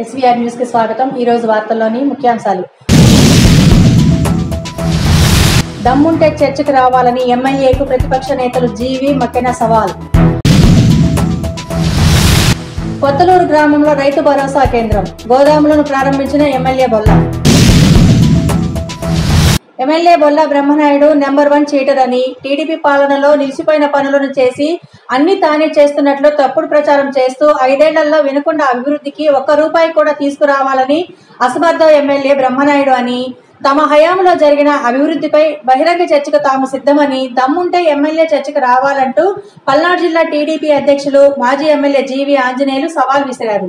SVR news కి స్వాగతం। ఈ రోజు వార్తల్లోని ముఖ్యాంశాలు। దమ్ముంటే చర్చకు రావాలని ఎమ్మెల్యేకు ప్రతిపక్ష నేతలు జీవి మక్కెన సవాల్। కొత్తలూరు గ్రామంలో రైతు భరోసా కేంద్రం, గోదాములను ప్రారంభించిన MLA Bolla. MLA Bolla Brahmanaidu number 1 cheater అని, టీడీపీ పాలనలో నిలిచిపోయిన పనులను చేసి అన్ని తానే చేస్తున్నట్లు తప్పుడు ప్రచారం చేస్తూ 5 ఏళ్లలో వినుకొండ అభివృద్ధికి ₹1 కూడా తీసుకురావాలని అసమర్థ ఎమ్మెల్యే బ్రహ్మనాయుడు అని, తమ హయాంలో జరిగిన అభివృద్ధిపై బహిరంగ చర్చకు తాము సిద్ధమని, దమ్ముంటే ఎమ్మెల్యే చర్చకు రావాలంటూ పల్నాడు జిల్లా టీడీపీ అధ్యక్షులు మాజీ ఎమ్మెల్యే జీవి ఆంజనేయులు సవాల్ విసిరారు।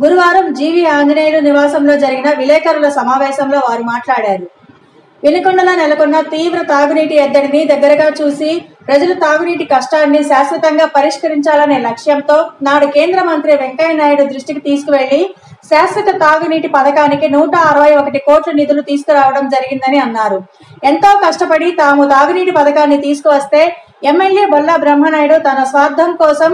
గురువారం జీవి ఆంజనేయులు నివాసంలో జరిగిన విలేకరుల సమావేశంలో వారు మాట్లాడారు। వినుకొండలో నెలకొన్న తీవ్ర తాగునీటి ఎద్దడిని దగ్గరగా చూసి ప్రజల తాగునీటి కష్టాన్ని శాశ్వతంగా పరిష్కరించాలనే లక్ష్యంతో నాడు కేంద్ర మంత్రి వెంకయ్య నాయుడు దృష్టికి తీసుకువెళ్లి శాశ్వత తాగునీటి పథకానికి 161 కోట్ల నిధులు తీసుకురావడం జరిగిందని అన్నారు। ఎంతో కష్టపడి తాము తాగునీటి పథకాన్ని తీసుకువస్తే ఎమ్మెల్యే బొల్ల బ్రహ్మనాయుడు తన స్వార్థం కోసం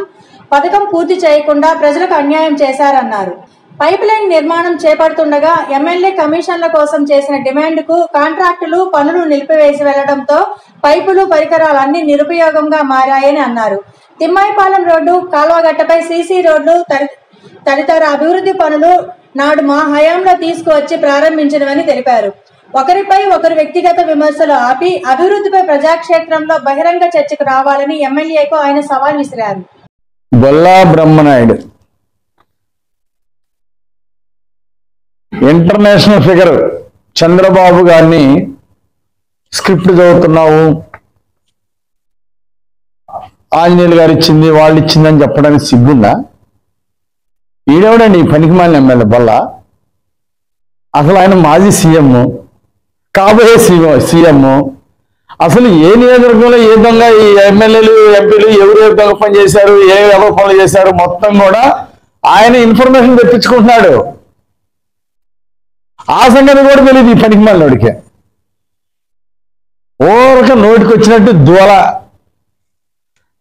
పథకం పూర్తి చేయకుండా ప్రజలకు అన్యాయం చేశారన్నారు। పైప్ లైన్ నిర్మాణం చేపడుతుండగా ఎమ్మెల్యే కమిషన్ల కోసం చేసిన డిమాండ్కు కాంట్రాక్టులు పనులు నిలిపివేసి వెళ్లడంతో పైపులు పరికరాలన్నీ నిరుపయోగంగా మారాయని అన్నారు। తిమ్మాయిపాలెం రోడ్డు, కాల్వగట్టపై సీసీ రోడ్లు తదితర అభివృద్ధి పనులు నాడు మా హయాంలో తీసుకువచ్చి ప్రారంభించినవని తెలిపారు। ఒకరిపై ఒకరు వ్యక్తిగత విమర్శలు ఆపి అభివృద్ధిపై ప్రజాక్షేత్రంలో బహిరంగ చర్చకు రావాలని ఎమ్మెల్యేకు ఆయన సవాల్ విసిరారు। బొల్లా బ్రహ్మనాయుడు ఇంటర్నేషనల్ ఫిగర్ చంద్రబాబు గారిని స్క్రిప్ట్ చదువుతున్నావు, ఆంజనేయులు గారు ఇచ్చింది వాళ్ళు ఇచ్చిందని చెప్పడానికి సిగ్గుందా? ఈడెవడండి ఈ పనికిమాలిన ఎమ్మెల్యే బొల్ల? అసలు ఆయన మాజీ సీఎం, కాబోయే సీఎం. అసలు ఏ నియోజకవర్గంలో ఏ విధంగా ఈ ఎమ్మెల్యేలు ఎంపీలు ఎవరు ఏ విధంగా పని చేశారు, ఏ ఎవరు పనులు చేశారు మొత్తం కూడా ఆయన ఇన్ఫర్మేషన్ తెప్పించుకుంటున్నాడు। ఆ సంగతి కూడా తెలియదు ఈ పనికిమాలినోడికి। ఓరక నోటికి వచ్చినట్టు దూల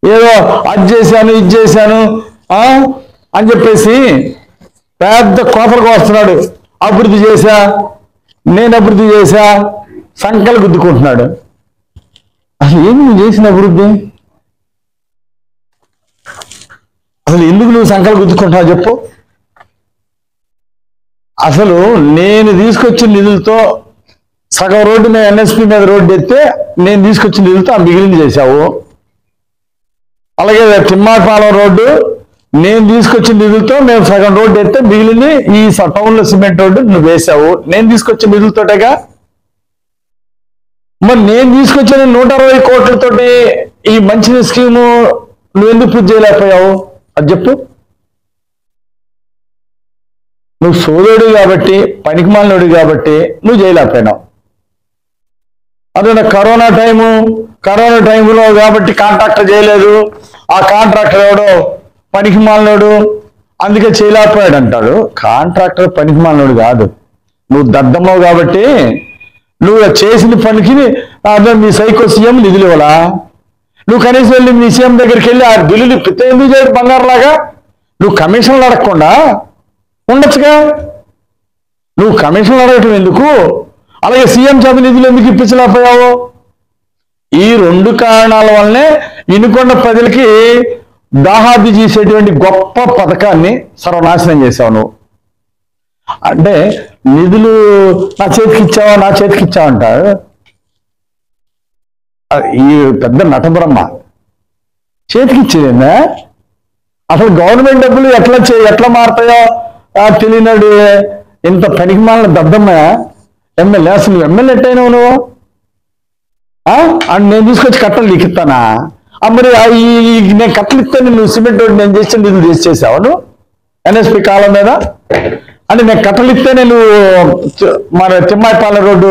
ఏదో అది చేశాను ఇది చేశాను అని చెప్పేసి పెద్ద కోతలకు వస్తున్నాడు। అభివృద్ధి చేశా, నేను అభివృద్ధి చేశా, సంకలు గుద్దుకుంటున్నాడు। అసలు ఏమి నువ్వు చేసిన అభివృద్ధి? అసలు ఎందుకు నువ్వు సంకలు గుద్దుకుంటున్నావు చెప్పు? అసలు నేను తీసుకొచ్చిన నిధులతో సగం రోడ్డు మీద ఎన్ఎస్పి మీద రోడ్డు ఎత్తే నేను తీసుకొచ్చిన నిధులతో ఆ మిగిలింది చేశావు। అలాగే తిమ్మాపాలెం రోడ్డు నేను తీసుకొచ్చిన నిధులతో మేము సగం రోడ్డు ఎత్తే మిగిలింది ఈ టౌన్లో సిమెంట్ రోడ్డు నువ్వు వేసావు, నేను తీసుకొచ్చిన నిధులతోటేగా। మరి నేను తీసుకొచ్చిన 160 కోట్లతోటి ఈ మంచి స్కీము నువ్వు ఎందుకు పూర్తి చేయలేకపోయావు అది చెప్పు? నువ్వు సోదరుడు కాబట్టి, పనికిమాలినోడు కాబట్టి నువ్వు చేయలేకపోయినావు। అదే కరోనా టైంలో కాబట్టి కాంట్రాక్టర్ చేయలేదు, ఆ కాంట్రాక్టర్ ఎవడో పనికిమాలినోడు అందుకే చేయలేకపోయాడు అంటాడు। కాంట్రాక్టర్ పనికిమాలినోడు కాదు, నువ్వు దద్దమ్మవు కాబట్టి నువ్వు చేసిన పనికి అదే మీ సైకో సీఎం నిధులు ఇవ్వాలా? నువ్వు కనీసం వెళ్ళి మీ సీఎం దగ్గరికి వెళ్ళి ఆ బిల్లులు పిత్త ఎందుకు చేయడు బంగారులాగా? నువ్వు కమిషన్లు అడగకుండా ఉండొచ్చుగా, నువ్వు కమిషన్లు అడగటం ఎందుకు? అలాగే సీఎం చేత నిధులు ఎందుకు ఇప్పించలేకపోయావు? ఈ 2 కారణాల వల్లనే వినుకొండ ప్రజలకి దాహాది చేసేటువంటి గొప్ప పథకాన్ని సర్వనాశనం చేశావు నువ్వు। అంటే నిధులు నా చేతికి ఇచ్చావంటారు ఈ పెద్ద నటబ్రహ్మ। చేతికిచ్చేదేందా? అసలు గవర్నమెంట్ డబ్బులు ఎట్లా మారుతాయో తెలియనాడు ఇంత పనికిమాలిన దద్దమ్మ ఎమ్మెల్యే। అసలు నువ్వు ఎమ్మెల్యే ఎట్టయినావు నువ్వు? అని నేను తీసుకొచ్చి కట్టలు నీకు ఇస్తానా? మరి నేను కట్టలు ఇస్తాను, నువ్వు సిమెంట్ రోడ్డు నేను చేసి నిధులు చేసావు నువ్వు ఎన్ఎస్పి కాలం మీద? అంటే నేను కట్టలు ఇస్తేనే నువ్వు మన తిమ్మాయిపాలెం రోడ్డు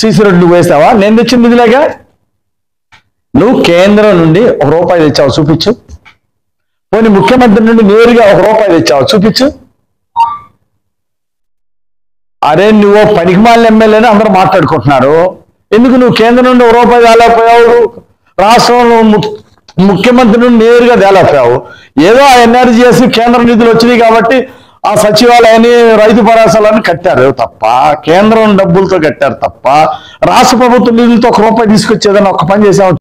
సీసీ రోడ్డు నువ్వు వేసావా? నేను తెచ్చిన నిధులేగా। నువ్వు కేంద్రం నుండి ₹1 తెచ్చావు చూపించు, పోనీ ముఖ్యమంత్రి నుండి నేరుగా ₹1 తెచ్చావు చూపించు। అరే నువ్వు పనికిమాలిన ఎమ్మెల్యేని అందరూ మాట్లాడుకుంటున్నారు, ఎందుకు నువ్వు కేంద్రం నుండి ₹1 తేలేకపోయావు? రాష్ట్రంలో ముఖ్యమంత్రి నుండి నేరుగా తేలేకపోయావు? ఏదో ఆ ఎన్ఆర్జీఎస్ కేంద్ర నిధులు వచ్చినాయి కాబట్టి ఆ సచివాలయాన్ని రైతు భరోసాలను కట్టారు తప్ప, కేంద్రం డబ్బులతో కట్టారు తప్ప, రాష్ట్ర ప్రభుత్వం నిధులతో ఒక రూపాయి తీసుకొచ్చేదని ఒక పని చేసాము.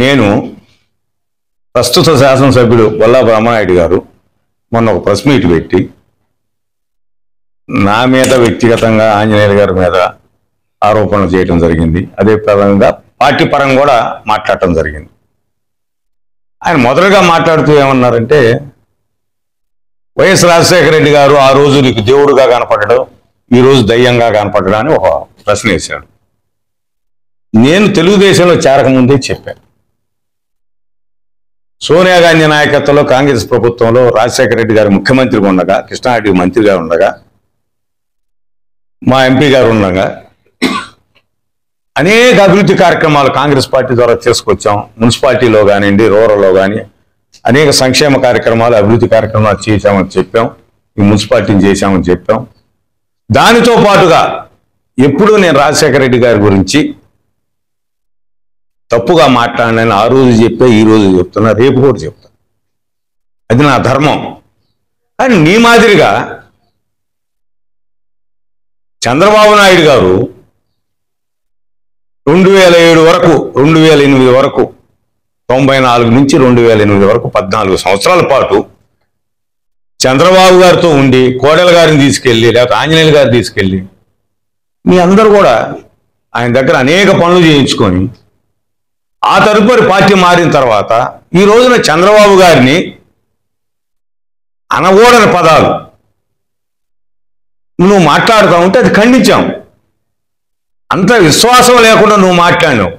నేను ప్రస్తుత శాసనసభ్యుడు బొల్లా బ్రహ్మనాయుడు గారు మొన్న ఒక ప్రెస్ మీట్ పెట్టి నా మీద వ్యక్తిగతంగా ఆంజనేయులు గారి మీద ఆరోపణలు చేయడం జరిగింది. అదే పరంగా పార్టీ పరంగా కూడా మాట్లాడటం జరిగింది. ఆయన మొదలుగా మాట్లాడుతూ ఏమన్నారంటే, వైఎస్ రాజశేఖర రెడ్డి గారు ఆ రోజు నీకు దేవుడుగా కనపడడం, ఈ రోజు దయ్యంగా కనపడడం అని ఒక ప్రశ్న వేశాడు. నేను తెలుగుదేశంలో చేరకముందే చెప్పాను, సోనియా గాంధీ నాయకత్వంలో కాంగ్రెస్ ప్రభుత్వంలో రాజశేఖర రెడ్డి గారు ముఖ్యమంత్రిగా ఉండగా, కృష్ణారెడ్డి మంత్రిగా ఉండగా, మా ఎంపీ గారు ఉండగా అనేక అభివృద్ధి కార్యక్రమాలు కాంగ్రెస్ పార్టీ ద్వారా తీసుకొచ్చాం. మున్సిపాలిటీలో కానివ్వండి, రూరల్లో కానీ అనేక సంక్షేమ కార్యక్రమాలు, అభివృద్ధి కార్యక్రమాలు చేశామని చెప్పాం. ఈ మున్సిపాలిటీని చేశామని చెప్పాం. దానితో పాటుగా ఎప్పుడూ నేను రాజశేఖర రెడ్డి గారి గురించి తప్పుగా మాట్లాడినని ఆ రోజు చెప్పా, ఈ రోజు చెప్తున్నా, రేపు కూడా చెప్తా. అది నా ధర్మం. కానీ నీ మాదిరిగా చంద్రబాబు నాయుడు గారు 2007 వరకు 2008 వరకు 94 నుంచి 2008 వరకు 14 సంవత్సరాల పాటు చంద్రబాబు గారితో ఉండి కోడెల గారిని తీసుకెళ్ళి లేకపోతే ఆంజనేయులు గారిని తీసుకెళ్ళి మీ అందరూ కూడా ఆయన దగ్గర అనేక పనులు చేయించుకొని ఆ తదుపరి పార్టీ మారిన తర్వాత ఈ రోజున చంద్రబాబు గారిని అనకూడని పదాలు నువ్వు మాట్లాడుతూ ఉంటే అది ఖండించాం. అంత విశ్వాసం లేకుండా నువ్వు మాట్లాడినావు,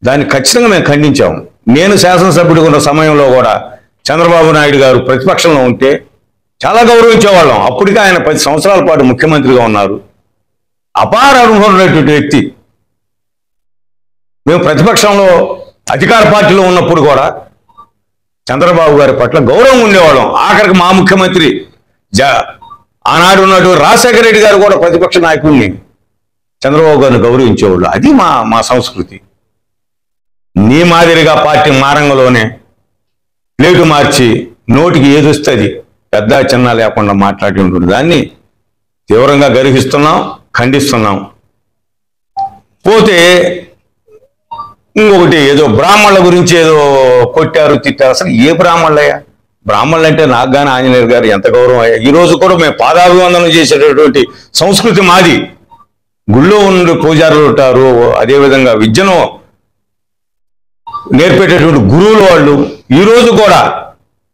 దాన్ని ఖచ్చితంగా మేము ఖండించాము. నేను శాసనసభ్యుడిగా ఉన్న సమయంలో కూడా చంద్రబాబు నాయుడు గారు ప్రతిపక్షంలో ఉంటే చాలా గౌరవించేవాళ్ళం. అప్పటికే ఆయన 10 సంవత్సరాల పాటు ముఖ్యమంత్రిగా ఉన్నారు. అపార అనుభవం ఉన్నటువంటి వ్యక్తి. మేము ప్రతిపక్షంలో అధికార పార్టీలో ఉన్నప్పుడు కూడా చంద్రబాబు గారి పట్ల గౌరవం ఉండేవాళ్ళం. ఆఖరికి మా ముఖ్యమంత్రి ఆనాడు ఉన్నటువంటి రాజశేఖర రెడ్డి గారు కూడా ప్రతిపక్ష నాయకుడిని చంద్రబాబు గారిని గౌరవించేవాళ్ళు. అది మా సంస్కృతి. నీ మాదిరిగా పార్టీ మారంగంలోనే ప్లేటు మార్చి నోటికి ఏదొస్తుంది పెద్ద చిన్న లేకుండా మాట్లాడి ఉంటుంది. దాన్ని తీవ్రంగా గర్హిస్తున్నాం, ఖండిస్తున్నాం. పోతే ఇంకొకటి ఏదో బ్రాహ్మణుల గురించి ఏదో కొట్టారు, తిట్టారు. అసలు ఏ బ్రాహ్మణులయ్యా? బ్రాహ్మణులు అంటే నాకు కానీ ఆంజనేయులు గారు ఎంత గౌరవం అయ్యా. ఈ రోజు కూడా మేము పాదాభివందనం చేసేటటువంటి సంస్కృతి మాది. గుళ్ళో ఉన్న పూజారులు ఉంటారు, అదేవిధంగా విద్యను నేర్పేటటువంటి గురువులు వాళ్ళు. ఈ రోజు కూడా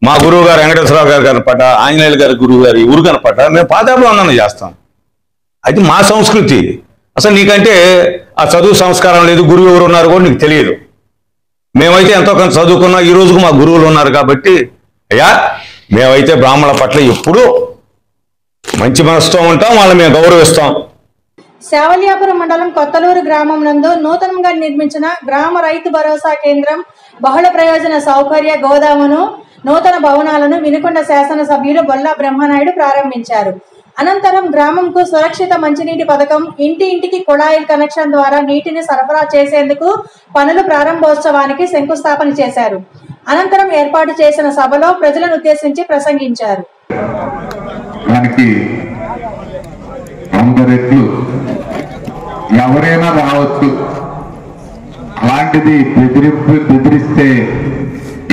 మా గురువు గారు వెంకటేశ్వరరావు గారు కనపడ్డ, ఆంజనేయులు గారి గురువు గారు ఊరు కనపడ్డ మేము పాదాభివందనం చేస్తాం. అది మా సంస్కృతి. అసలు నీకంటే ఆ చదువు సంస్కారం లేదు, గురువు ఎవరు ఉన్నారు కూడా నీకు తెలియదు. మేమైతే ఎంతో కొంత చదువుకున్నా, ఈ రోజుకు మా గురువులు ఉన్నారు కాబట్టి అయ్యా మేమైతే బ్రాహ్మణుల పట్ల ఎప్పుడూ మంచి మనసుతో ఉంటాం, వాళ్ళని మేము గౌరవిస్తాం. శావల్యాపురం మండలం కొత్తలూరు గ్రామం నందు నూతనంగా నిర్మించిన గ్రామ రైతు భరోసా కేంద్రం, బహుళ ప్రయోజన సౌకర్య గోదామును, నూతన భవనాలను వినుకొండ శాసనసభ్యులు బొల్లా బ్రహ్మనాయుడు ప్రారంభించారు. అనంతరం గ్రామంకు సురక్షిత మంచినీటి పథకం, ఇంటి ఇంటికి కుళాయిల కనెక్షన్ ద్వారా నీటిని సరఫరా చేసేందుకు పనుల ప్రారంభోత్సవానికి శంకుస్థాపన చేశారు. అనంతరం ఏర్పాటు చేసిన సభలో ప్రజలను ఉద్దేశించి ప్రసంగించారు. ఎవరైనా రావచ్చు, అలాంటిది బెదిరిస్తే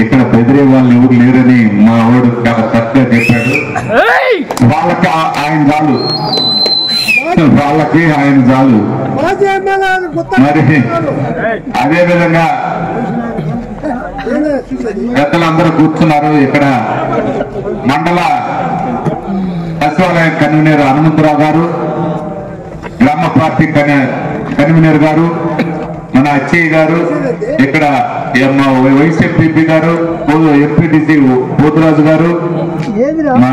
ఇక్కడ బెదిరే వాళ్ళు ఎవరు లేరని మా వాడు చాలా చక్కగా చెప్పాడు. వాళ్ళకి ఆయన చాలు, వాళ్ళకి ఆయన చాలు. మరి అదేవిధంగా పెద్దలందరూ కూర్చున్నారు. ఇక్కడ మండల సచివాలయ కన్వీనర్ హనుమంతరావు గారు, గ్రామ పార్టీ కన్వీనర్ గారు, మన అచ్చయ్య గారు, ఇక్కడ వైస్ ఎంపీ గారు, ఎంపీటీసీ పోతురాజు గారు, మా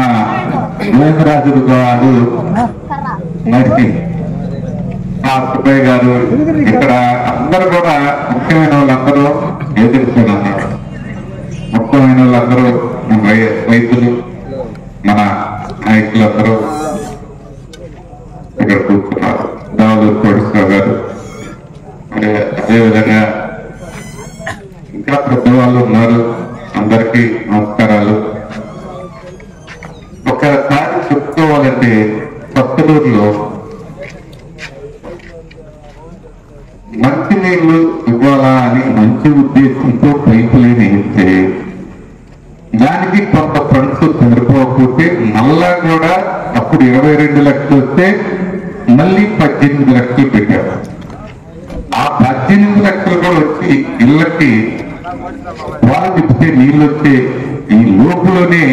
మహేంద్రరాజు గారు, మరి సుబ్బయ్య గారు, ఇక్కడ అందరూ కూడా ముఖ్యమైన వాళ్ళందరూ ఎదుర్కొన్నారు. ముఖ్యమైన వాళ్ళందరూ రైతులు, మన నాయకులందరూ ఇక్కడ కూర్చున్నారు. దావూద్ కోటేశ్వరరావు గారు, అదేవిధంగా ఇంకా పెద్దవాళ్ళు ఉన్నారు. అందరికీ నమస్కారాలు. మంచినీళ్ళు ఇవ్వాలా అని మంచి ఉద్దేశంతో పైపు లైన్ వేస్తే దానికి కొంత ఫండ్స్ సరిపోకపోతే మళ్ళా కూడా అప్పుడు 22 లక్షలు వస్తే మళ్ళీ 18 లక్షలు పెట్టారు. ఆ 18 లక్షలు కూడా వచ్చి ఇళ్ళకి వాళ్ళు తిప్పితే నీళ్ళు వచ్చే ఈ లోపులోనే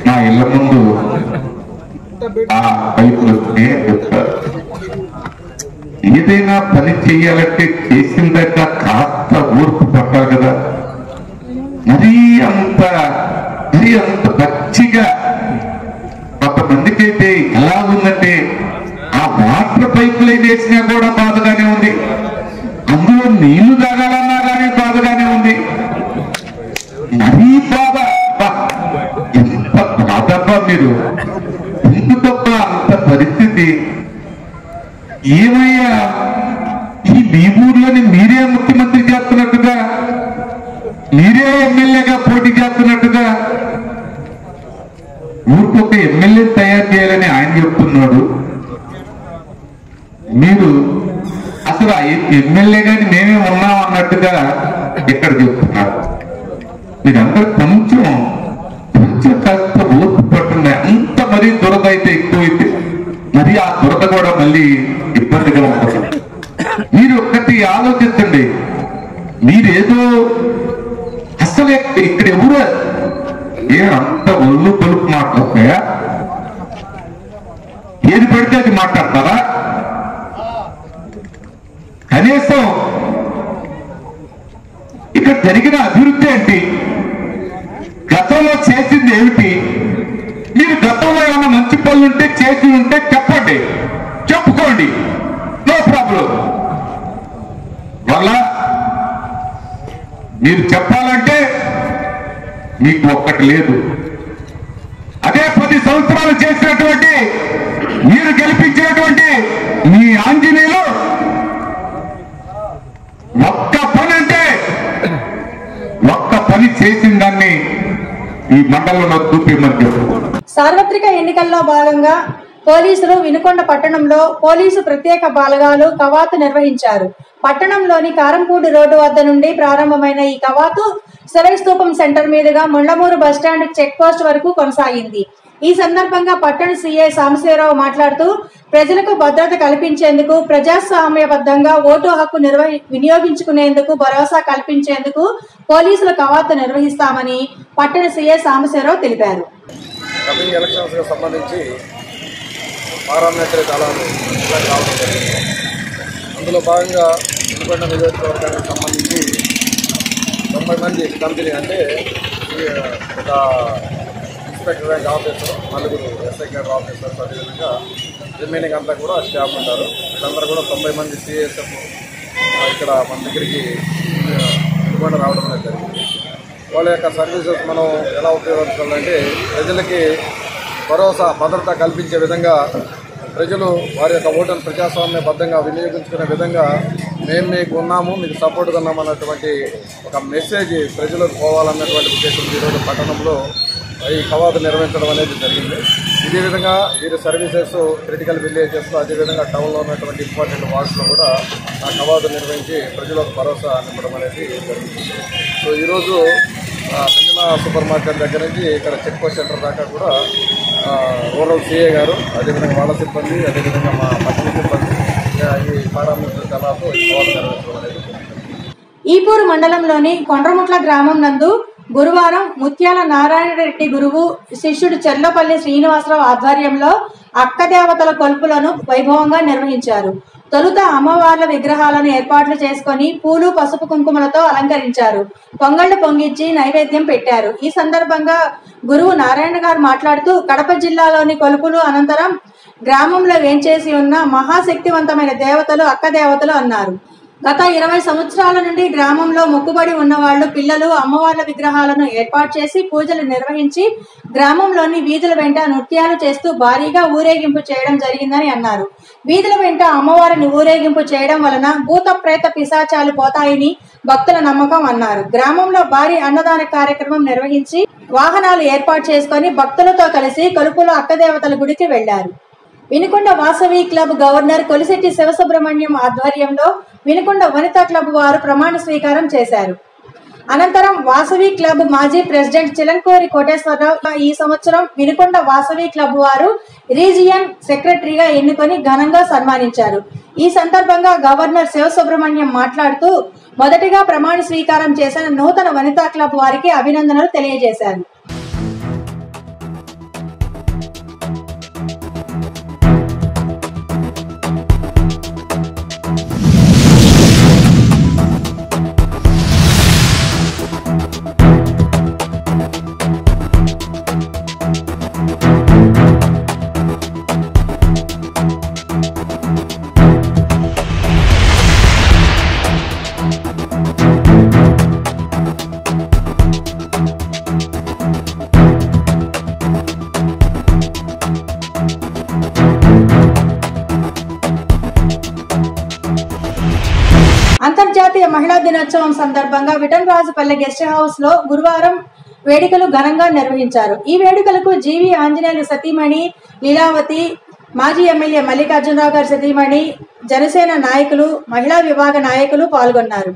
నా ఇళ్ల ముందు ఆ పైపులు వస్తే చెప్తారు. ఏదైనా పని చెయ్యాలంటే చేసిన దగ్గర కాస్త ఓర్పు పట్టాలి కదా. మరీ అంత పచ్చిగా కొంతమందికి అయితే ఎలా ఉందంటే ఆ వాటర్ పైపులు వేసినా కూడా బాధగానే ఉంది, అందులో నీళ్లు తాగాలన్నా కానీ బాధగానే ఉంది. మరీ బాధ, ఎంత బాధబ్బా మీరు, ఎందుకబ్బ అంత పరిస్థితి. ఏమయ్యా మీ ఊర్లోని మీరే ముఖ్యమంత్రి చేస్తున్నట్టుగా, మీరే ఎమ్మెల్యేగా పోటీ చేస్తున్నట్టుగా ఊరికొక ఎమ్మెల్యే తయారు చేయాలని ఆయన చెప్తున్నాడు. మీరు అసలు ఎమ్మెల్యే గాని మేమే ఉన్నాం అన్నట్టుగా ఇక్కడ చెప్తున్నారు. మీరందరూ కొంచెం కాస్త ఓర్పు పట్టున్నాయి. అంత మరీ దురద అయితే ఎక్కువైతే మరి ఆ దురద కూడా మళ్ళీ ఇబ్బందిగా ఉంటుంది. మీరు ఒక్కటి ఆలోచించండి, మీరేదో అసలు ఇక్కడ ఎవరు అంత ఒళ్ళు పలుపు మాట్లాడతాయా? ఏది పడితే అది మాట్లాడతారా? కనీసం ఇక్కడ జరిగిన అభివృద్ధి ఏంటి, గతంలో చేసింది ఏమిటి, మీరు గతంలో ఏమైనా మంచి పనులు ఉంటే చేసి ఉంటే చెప్పండి, చెప్పుకోండి, నో ప్రాబ్లం. వల్ల మీరు చెప్పాలంటే మీకు ఒక్కటి లేదు. అదే 10 సంవత్సరాలు చేసినటువంటి మీరు గెలిపించినటువంటి మీ ఆంజనేయులు ఒక్క పని అంటే ఒక్క పని చేసిన దాన్ని ఈ మండలంలో చూపించమని చెప్పు. సార్వత్రిక ఎన్నికల్లో భాగంగా పోలీసులు వినుకొండ పట్టణంలో పోలీసు ప్రత్యేక బలగాలు కవాతు నిర్వహించారు. పట్టణంలోని కారంపూడి రోడ్డు వద్ద నుండి ప్రారంభమైన ఈ కవాతు శివై స్తూపం సెంటర్ మీదుగా ముళ్లమూరు బస్టాండ్ చెక్ పోస్ట్ వరకు కొనసాగింది. ఈ సందర్భంగా పట్టణ సీఐ సాంబశివరావు మాట్లాడుతూ ప్రజలకు భద్రత కల్పించేందుకు, ప్రజాస్వామ్యబద్ధంగా ఓటు హక్కు వినియోగించుకునేందుకు భరోసా కల్పించేందుకు పోలీసులు కవాతు నిర్వహిస్తామని పట్టణ సీఐ సాంబశివరావు తెలిపారు. కమింగ్ ఎలక్షన్స్ కి సంబంధించి పారామిలిటరీ దళాలు రావడం జరిగింది. అందులో భాగంగా వినుకొండ నియోజకవర్గానికి సంబంధించి 90 మంది కంపెనీ, అంటే ఒక inspector rank officer, 4 SI cadre officers, అదేవిధంగా రిమైనింగ్ అంతా కూడా స్టాఫ్ ఉంటారు. వీళ్ళందరూ కూడా 90 మంది సిఎస్ఎఫ్ ఇక్కడ మన దగ్గరికి వినుకొండ రావడం అనేది జరిగింది. వాళ్ళ యొక్క సర్వీసెస్ మనం ఎలా ఉపయోగించాలంటే ప్రజలకి భరోసా, భద్రత కల్పించే విధంగా, ప్రజలు వారి యొక్క ఓటును ప్రజాస్వామ్యబద్ధంగా వినియోగించుకునే విధంగా మేము మీకు ఉన్నాము, మీకు సపోర్ట్గా ఉన్నాము అన్నటువంటి ఒక మెసేజ్ ప్రజలకు పోవాలన్నటువంటి ఉద్దేశం ఈరోజు పట్టణంలో ఈ కవాతు నిర్వహించడం అనేది జరిగింది. ఇదే విధంగా వీరి సర్వీసెస్ క్రిటికల్ విలేజెస్లో, అదేవిధంగా టౌన్లో ఉన్నటువంటి ఇంపార్టెంట్ వార్డ్స్లో కూడా ఆ కవాతు నిర్వహించి ప్రజలకు భరోసా నింపడం అనేది జరిగింది. సో ఈరోజు వెన్నెల సూపర్ మార్కెట్ దగ్గర నుంచి ఇక్కడ చెక్ పోస్ట్ సెంటర్ దాకా కూడా రూరల్ సిఏ గారు, అదేవిధంగా వాళ్ళ సిబ్బంది, అదేవిధంగా మా పట్టణ సిబ్బంది ఈ పారామిలిటరీ దళాలతో కవాతు నిర్వహించడం అనేది. ఈపూరు మండలంలోని కొండ్రముట్ల గ్రామం నందు గురువారం ముత్యాల నారాయణ రెడ్డి గురువు శిష్యుడు చెర్లపల్లి శ్రీనివాసరావు ఆధ్వర్యంలో అక్కదేవతల కొలుపులను వైభవంగా నిర్వహించారు. తొలుత అమ్మవార్ల విగ్రహాలను ఏర్పాట్లు చేసుకుని పూలు, పసుపు, కుంకుమలతో అలంకరించారు. పొంగళ్లు పొంగించి నైవేద్యం పెట్టారు. ఈ సందర్భంగా గురువు నారాయణ గారు మాట్లాడుతూ కడప జిల్లాలోని కొలుపులు అనంతరం గ్రామంలో వేంచేసి ఉన్న మహాశక్తివంతమైన దేవతలు అక్కదేవతలు అన్నారు. గత 20 సంవత్సరాల నుండి గ్రామంలో మొక్కుబడి ఉన్నవాళ్లు పిల్లలు అమ్మవార్ల విగ్రహాలను ఏర్పాటు చేసి పూజలు నిర్వహించి గ్రామంలోని వీధుల వెంట నృత్యాలు చేస్తూ భారీగా ఊరేగింపు చేయడం జరిగిందని అన్నారు. వీధుల వెంట అమ్మవారిని ఊరేగింపు చేయడం వలన భూత ప్రేత పిశాచాలు పోతాయని భక్తుల నమ్మకం అన్నారు. గ్రామంలో భారీ అన్నదాన కార్యక్రమం నిర్వహించి వాహనాలు ఏర్పాటు చేసుకుని భక్తులతో కలిసి కొలుపులో అక్కదేవతల గుడికి వెళ్లారు. వినుకొండ వాసవి క్లబ్ గవర్నర్ కొలిశెట్టి శివసుబ్రహ్మణ్యం ఆధ్వర్యంలో వినుకొండ వనితా క్లబ్ వారు ప్రమాణ స్వీకారం చేశారు. అనంతరం వాసవి క్లబ్ మాజీ ప్రెసిడెంట్ చిలంకోరి కోటేశ్వరరావు ఈ సంవత్సరం వినుకొండ వాసవి క్లబ్ వారు రీజియన్ సెక్రటరీగా ఎన్నుకొని ఘనంగా సన్మానించారు. ఈ సందర్భంగా గవర్నర్ శివసుబ్రహ్మణ్యం మాట్లాడుతూ మొదటిగా ప్రమాణ స్వీకారం చేసిన నూతన వనితా క్లబ్ వారికి అభినందనలు తెలియజేశారు. అంతర్జాతీయ మహిళా దినోత్సవం సందర్భంగా విఠలరాజుపల్లె గెస్ట్ హౌస్ లో గురువారం వేడుకలు ఘనంగా నిర్వహించారు. ఈ వేడుకలకు జీవి ఆంజనేయులు సతీమణి లీలావతి, మాజీ ఎమ్మెల్యే మల్లికార్జునరావు గారి సతీమణి, జనసేన నాయకులు, మహిళా విభాగ నాయకులు పాల్గొన్నారు.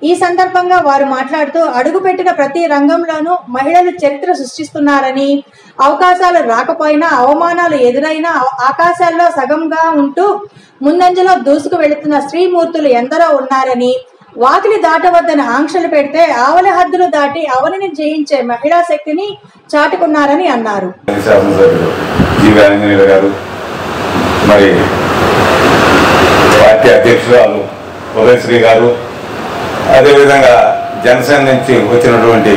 ఈ సందర్భంగా వారు మాట్లాడుతూ అడుగుపెట్టిన ప్రతి రంగంలోనూ మహిళలు చరిత్ర సృష్టిస్తున్నారని, అవకాశాలు రాకపోయినా అవమానాలు ఎదురైనా ఆకాశాల్లో సగంగా ఉంటూ ముందంజలో దూసుకు వెళుతున్న స్త్రీమూర్తులు ఎందరో ఉన్నారని, వాకిలి దాటవద్దని ఆంక్షలు పెడితే ఆవలి హద్దులు దాటి అవనిని జయించే మహిళా శక్తిని చాటుకున్నారని అన్నారు. మరి పార్టీ అధ్యక్షురాలు ఉదయశ్రీ గారు, అదేవిధంగా జనసేన నుంచి వచ్చినటువంటి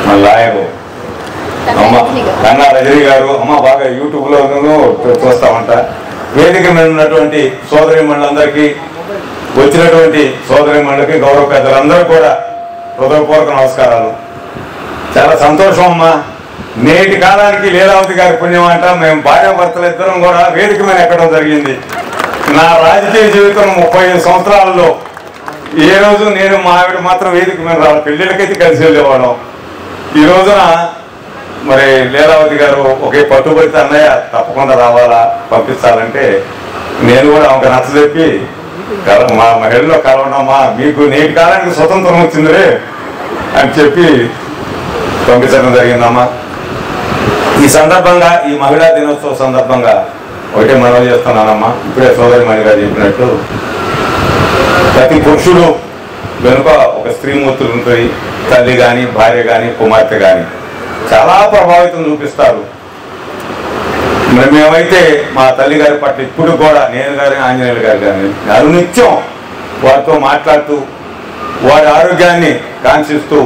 మన లాయరు అమ్మ కన్నా రజనీ గారు, అమ్మ బాగా యూట్యూబ్లోనూ చూస్తామంట. వేదిక మీద ఉన్నటువంటి సోదరి మండలందరికీ, వచ్చినటువంటి సోదరి మండలికి, గౌరవ పెద్దలందరూ కూడా హృదయపూర్వక నమస్కారాలు. చాలా సంతోషం అమ్మా. నేటి కాలానికి లీలావతి గారి పుణ్యం అంట. మేము భార్యాభర్తలు ఇద్దరం కూడా వేదిక మీద ఎక్కడం జరిగింది. నా రాజకీయ జీవితం 35 సంవత్సరాలలో ఏ రోజు నేను మా ఆవిడ మాత్రం వేదిక మీద రావాలి, పెళ్లిళ్ళకైతే కలిసి వెళ్ళేవాళ్ళం. ఈ రోజున మరి లీలావతి గారు ఒకే పట్టుబడితే అన్నయ్య తప్పకుండా రావాలా, పంపించాలంటే నేను కూడా ఆమెకు నచ్చజెప్పి మా మహిళలో కలవడమ్మా, మీకు నేటి కాలానికి స్వతంత్రం వచ్చిందిరే అని చెప్పి పంపించడం జరిగిందమ్మా. ఈ సందర్భంగా, ఈ మహిళా దినోత్సవ సందర్భంగా ఒకటే మనవి చేస్తున్నానమ్మా. ఇప్పుడే సోదరి మణి గారు చెప్పినట్టు ప్రతి పురుషుడు వెనుక ఒక స్త్రీమూర్తులు ఉంటుంది. తల్లి కానీ, భార్య కానీ, కుమార్తె కానీ చాలా ప్రభావితం చూపిస్తారు. మరి మేమైతే మా తల్లి గారి పట్ల ఇప్పుడు కూడా నేను కానీ, ఆంజనేయులు గారు కానీ అనునిత్యం వారితో మాట్లాడుతూ వారి ఆరోగ్యాన్ని కాంక్షిస్తూ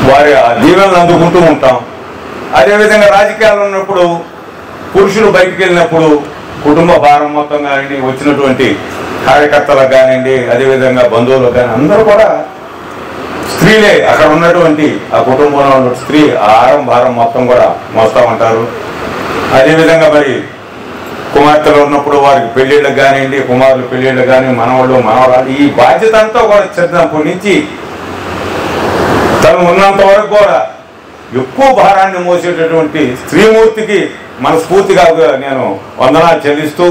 వారి దీవెనలు అందుకుంటూ ఉంటాం. అదేవిధంగా రాజకీయాలు ఉన్నప్పుడు పురుషులు బయటికి వెళ్ళినప్పుడు కుటుంబ భారం మొత్తం కానివ్వండి, వచ్చినటువంటి కార్యకర్తలకు కానివ్వండి, అదేవిధంగా బంధువులకు కానీ అందరూ కూడా స్త్రీలే అక్కడ ఉన్నటువంటి ఆ కుటుంబంలో ఉన్న స్త్రీ ఆ భారం మొత్తం కూడా మోస్తూ ఉంటారు. అదేవిధంగా మరి కుమార్తెలు ఉన్నప్పుడు వారికి పెళ్లిళ్ళకి కానివ్వండి, కుమారులు పెళ్లిళ్ళకి కానీ, మనవాళ్ళు మనవరాలు ఈ బాధ్యత అంతా కూడా చిన్నప్పటి నుంచి తను ఉన్నంత వరకు కూడా ఎక్కువ భారాన్ని మోసేటటువంటి స్త్రీమూర్తికి మనస్ఫూర్తిగా నేను వందనాలు చెల్లిస్తూ,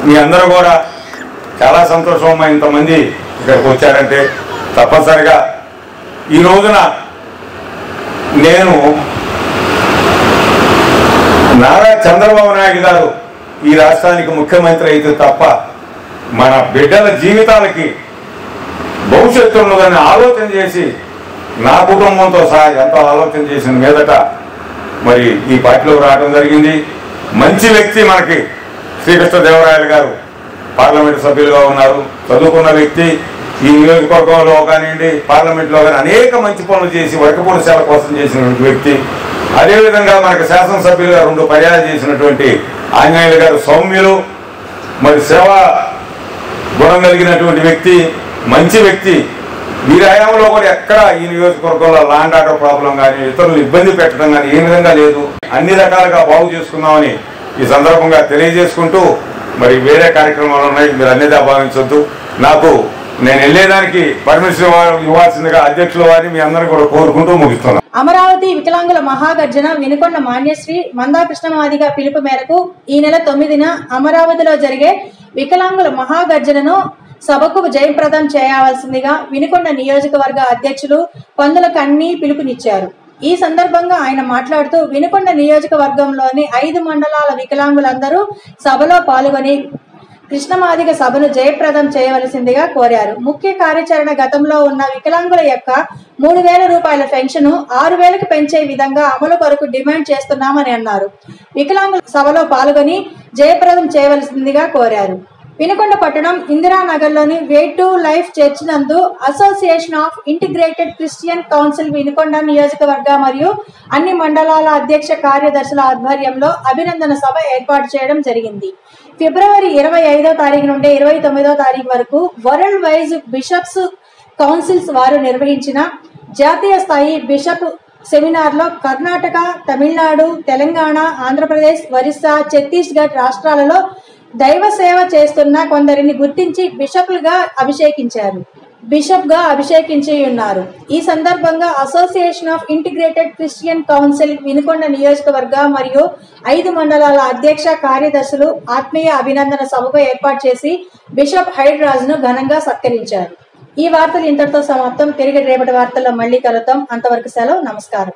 మీ అందరూ కూడా చాలా సంతోషం ఇంతమంది ఇక్కడికి వచ్చారంటే. తప్పనిసరిగా ఈ రోజున నేను నారా చంద్రబాబు నాయుడు గారు ఈ రాష్ట్రానికి ముఖ్యమంత్రి అయితే తప్ప మన బిడ్డల జీవితాలకి భవిష్యత్తు ఉన్నదని ఆలోచన చేసి, నా కుటుంబంతో సహా ఎంతో ఆలోచన చేసిన మీదట మరి ఈ పార్టీలోకి రావడం జరిగింది. మంచి వ్యక్తి మనకి శ్రీకృష్ణదేవరాయలు గారు పార్లమెంటు సభ్యులుగా ఉన్నారు. చదువుకున్న వ్యక్తి. ఈ నియోజకవర్గంలో కానివ్వండి, పార్లమెంట్లో కానీ అనేక మంచి పనులు చేసి వర్గపూడి సేవ కోసం చేసినటువంటి వ్యక్తి. అదేవిధంగా మనకి శాసనసభ్యులుగా 2 పర్యాలు చేసినటువంటి ఆంజనేయులు గారు సౌమ్యులు, మరి సేవా గుణం కలిగినటువంటి వ్యక్తి, మంచి వ్యక్తి. వీరి హయాంలో కూడా ఎక్కడ ఈ నియోజకవర్గంలో ల్యాండ్ ఆర్డర్ ప్రాబ్లం కానీ, ఇతరులు ఇబ్బంది పెట్టడం కానీ ఏ విధంగా లేదు. అన్ని రకాలుగా బాగు చేసుకున్నామని ఈ సందర్భంగా తెలియజేసుకుంటూ, మరి వేరే కార్యక్రమాలు ఉన్నాయి, మీరు అన్నిదా భావించొద్దు. నేను వెళ్ళేదానికి పర్మిషన్ ఇవ్వాల్సిందిగా అధ్యక్షుల వారిని మీ అందరూ కూడా కోరుకుంటూ ముగిస్తున్నాను. అమరావతి వికలాంగుల మహాగర్జన వినుకొండ మాన్యశ్రీ మందా కృష్ణమాదిగ పిలుపు మేరకు ఈ నెల 9న అమరావతిలో జరిగే వికలాంగుల మహాగర్జనను సభకు జయప్రదం చేయవలసిందిగా వినుకొండ నియోజకవర్గ అధ్యక్షులు పందుల కన్నీ పిలుపునిచ్చారు. ఈ సందర్భంగా ఆయన మాట్లాడుతూ వినుకొండ నియోజకవర్గంలోని 5 మండలాల వికలాంగులందరూ సభలో పాల్గొని కృష్ణమాదిగ సభను జయప్రదం చేయవలసిందిగా కోరారు. ముఖ్య కార్యాచరణ గతంలో ఉన్న వికలాంగుల యొక్క 3,000 రూపాయల పెన్షన్ 6,000కు పెంచే విధంగా అమలు కొరకు డిమాండ్ చేస్తున్నామని అన్నారు. వికలాంగుల సభలో పాల్గొని జయప్రదం చేయవలసిందిగా కోరారు. వినుకొండ పట్టణం ఇందిరానగర్లోని వే టు లైఫ్ చర్చ్ నందు association of integrated Christian council Vinukonda నియోజకవర్గ మరియు అన్ని మండలాల అధ్యక్ష కార్యదర్శుల ఆధ్వర్యంలో అభినందన సభ ఏర్పాటు చేయడం జరిగింది. ఫిబ్రవరి 25వ తారీఖు నుండి 29వ తారీఖు వరకు వరల్డ్ వైజ్ బిషప్స్ కౌన్సిల్స్ వారు నిర్వహించిన జాతీయ స్థాయి బిషప్ సెమినార్లో కర్ణాటక, తమిళనాడు, తెలంగాణ, ఆంధ్రప్రదేశ్, ఒరిస్సా, ఛత్తీస్గఢ్ రాష్ట్రాలలో దైవ సేవ చేస్తున్న కొందరిని గుర్తించి బిషప్గా అభిషేకించి ఉన్నారు. ఈ సందర్భంగా association of integrated Christian council Vinukonda నియోజకవర్గ మరియు 5 మండలాల అధ్యక్ష కార్యదర్శులు ఆత్మీయ అభినందన సభకు ఏర్పాటు చేసి బిషప్ హైడ్రాజ్ను ఘనంగా సత్కరించారు. ఈ వార్తలు ఇంతటితో సమాప్తం. తిరిగి రేపటి వార్తల్లో మళ్ళీ కలుద్దాం. అంతవరకు సెలవు. నమస్కారం.